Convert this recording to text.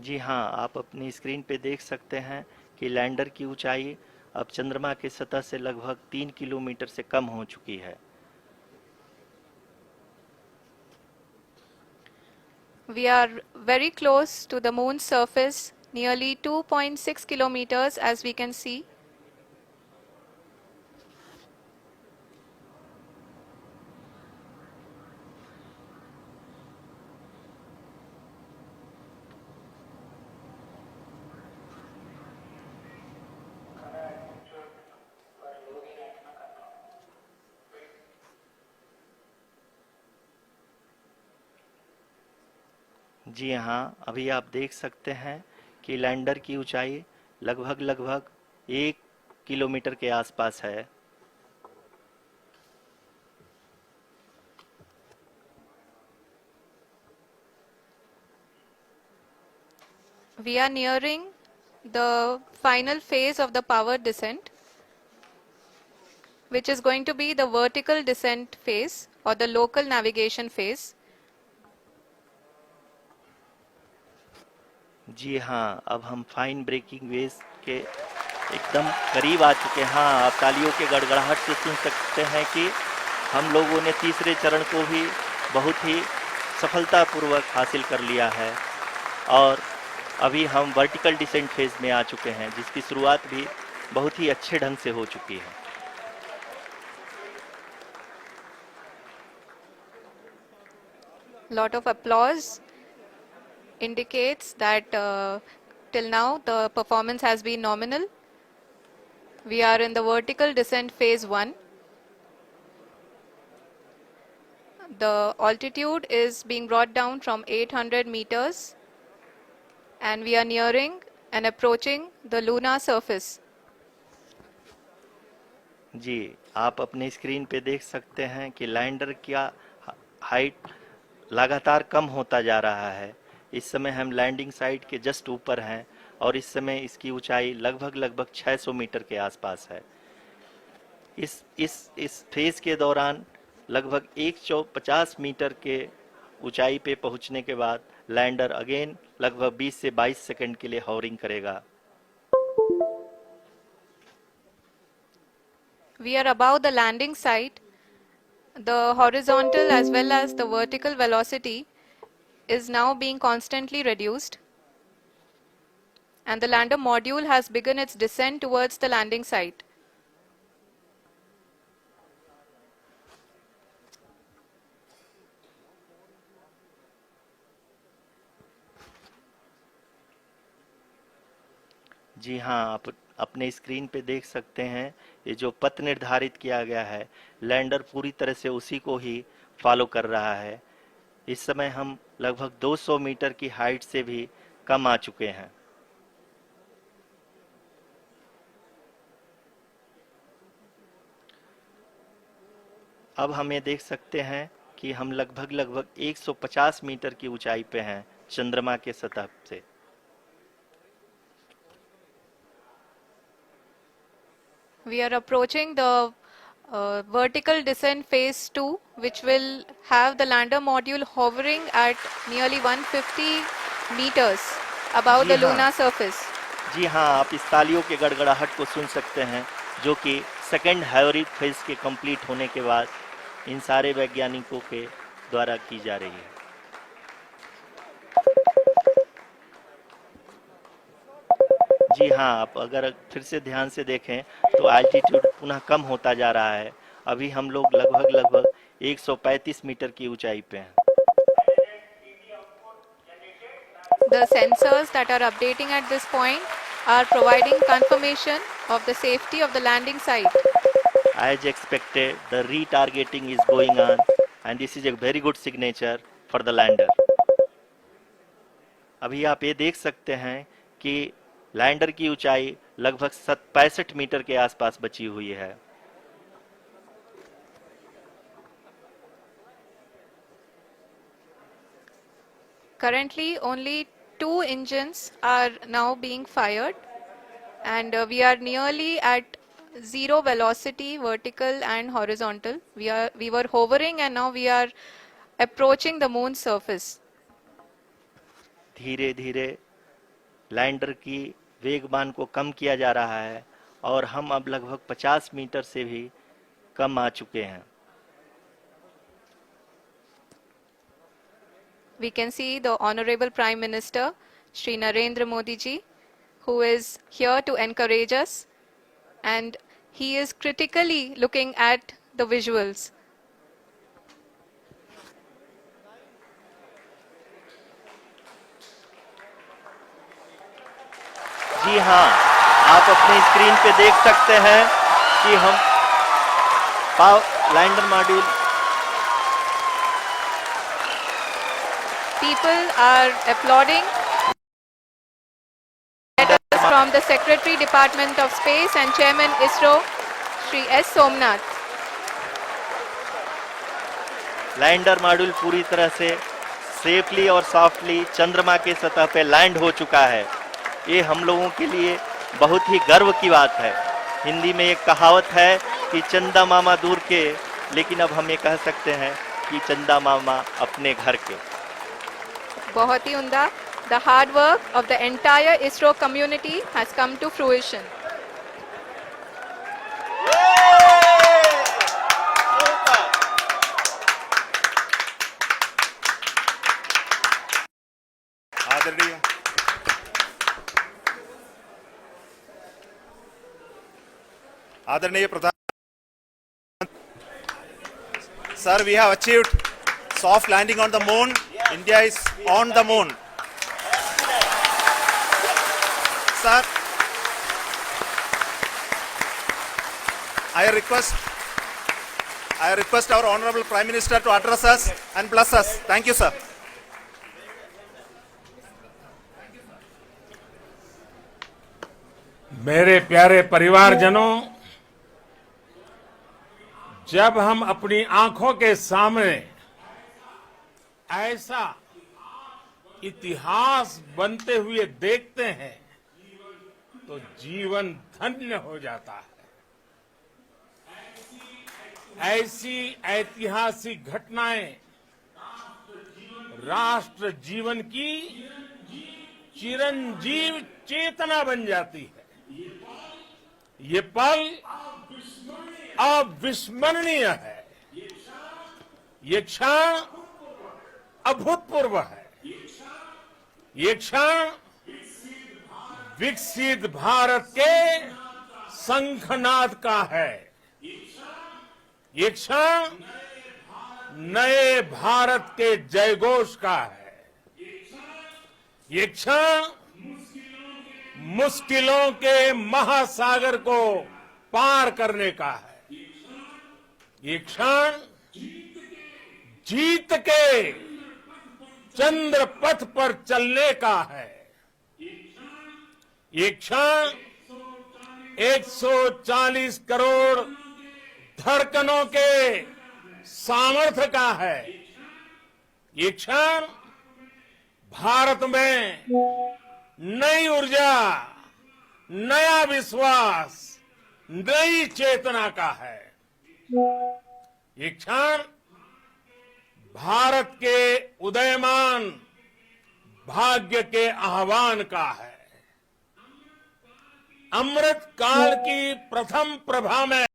जी हाँ, आप अपनी स्क्रीन पे देख सकते हैं कि लैंडर की ऊंचाई अब चंद्रमा की सतह से लगभग 3 किलोमीटर से कम हो चुकी है। We are very close to the moon's surface, nearly 2.6 kilometers as we can see. जी हाँ, अभी आप देख सकते हैं कि लैंडर की ऊंचाई लगभग लगभग 1 किलोमीटर के आसपास है। We are nearing the final phase of the power descent, which is going to be the vertical descent phase or the local navigation phase. जी हाँ, अब हम फाइन ब्रेकिंग वेव्स के एकदम करीब आ चुके हैं। हाँ, आप तालियों के गड़गड़ाहट से सुन सकते हैं कि हम लोगों ने तीसरे चरण को भी बहुत ही सफलतापूर्वक हासिल कर लिया है और अभी हम वर्टिकल डिसेंट फेज में आ चुके हैं, जिसकी शुरुआत भी बहुत ही अच्छे ढंग से हो चुकी है। Lot of applause indicates that till now the performance has been nominal. We are in the vertical descent phase 1. The altitude is being brought down from 800 meters and we are nearing and approaching the lunar surface. जी, आप अपने screen पे देख सकते हैं कि lander का height लगातार कम होता जा रहा है। इस समय हम लैंडिंग साइट के जस्ट ऊपर हैं और इस समय इसकी ऊंचाई लगभग लगभग 600 मीटर के आसपास है। इस फेज के दौरान लगभग 150 मीटर के ऊंचाई पे पहुंचने के बाद लैंडर अगेन लगभग 20 से 22 सेकंड के लिए हॉवरिंग करेगा। We are above the landing site. The horizontal as well as the vertical velocity is now being constantly reduced, and the lander module has begun its descent towards the landing site. जी हाँ, आप अपने screen पे देख सकते हैं ये जो पथ निर्धारित किया गया है, लैंडर पूरी तरह से उसी को ही फॉलो कर रहा है। इस समय हम लगभग 200 मीटर की हाइट से भी कम आ चुके हैं। अब हम ये देख सकते हैं कि हम लगभग लगभग 150 मीटर की ऊंचाई पे हैं चंद्रमा के सतह से। We are approaching the vertical descent phase 2, which will have the lander module hovering at nearly 150 meters above ji the हाँ, lunar surface. जी हाँ, आप इस तालियों के गड़गड़ाहट को सुन सकते हैं, जो कि सेकंड हाइब्रिड फेज के कंप्लीट होने के बाद इन सारे वैज्ञानिकों के द्वारा की जा रही है। जी हाँ, आप अगर फिर से ध्यान से देखें तो एल्टीट्यूड पुनः कम होता जा रहा है। अभी हम लोग लगभग लगभग 135 मीटर की ऊंचाई पे हैं। The sensors that are updating at this point are providing confirmation of the safety of the landing site. As expected, the retargeting is going on, and this is a very good signature for the lander. अभी आप ये देख सकते हैं कि lander की ऊंचाई लगभग 65 मीटर के आसपास बची हुई है। Currently, only 2 engines are now being fired, and we are nearly at zero velocity, vertical and horizontal. We were hovering, and now we are approaching the moon's surface. धीरे धीरे लैंडर की वेगमान को कम किया जा रहा है और हम अब लगभग 50 मीटर से भी कम आ चुके हैं। We can see the Honorable Prime Minister, Shri Narendra Modi ji, who is here to encourage us, and he is critically looking at the visuals. जी हाँ, आप अपने स्क्रीन पे देख सकते हैं कि हम lander module People are applauding. Letters from the Secretary Department of Space and Chairman ISRO, Shri S. Somnath. Lander module पूरी तरह से सेफली और सॉफ्टली चंद्रमा के सतह पे लैंड हो चुका है। ये हम लोगों के लिए बहुत ही गर्व की बात है। हिंदी में एक कहावत है कि चंदा मामा दूर के, लेकिन अब हम ये कह सकते हैं कि चंदा मामा अपने घर के। बहुत ही उम्दा. The hard work of the entire ISRO community has come to fruition. आदरणीय आदरणीय प्रधान Sir, we have achieved soft landing on the moon. India is on the moon. Sir, I request our Honorable Prime Minister to address us and bless us. Thank you, sir. मेरे प्यारे परिवारजनों, जब हम अपनी आंखों के सामने ऐसा इतिहास बनते हुए देखते हैं तो जीवन धन्य हो जाता है। ऐसी ऐतिहासिक घटनाएं राष्ट्र जीवन की चिरंजीव चेतना बन जाती है। ये पल अविस्मरणीय है। ये क्षण अभूतपूर्व है। ये क्षण विकसित भारत के शंखनाद का है। ये क्षण नए भारत के जयघोष का है। ये क्षण मुश्किलों के महासागर को पार करने का है। ये क्षण जीत के चंद्र पथ पर चलने का है। ये क्षण 140 करोड़ धड़कनों के सामर्थ्य का है। ये क्षण भारत में नई ऊर्जा, नया विश्वास, नई चेतना का है। ये क्षण भारत के उदयमान भाग्य के आह्वान का है। अमृत काल की प्रथम प्रभा में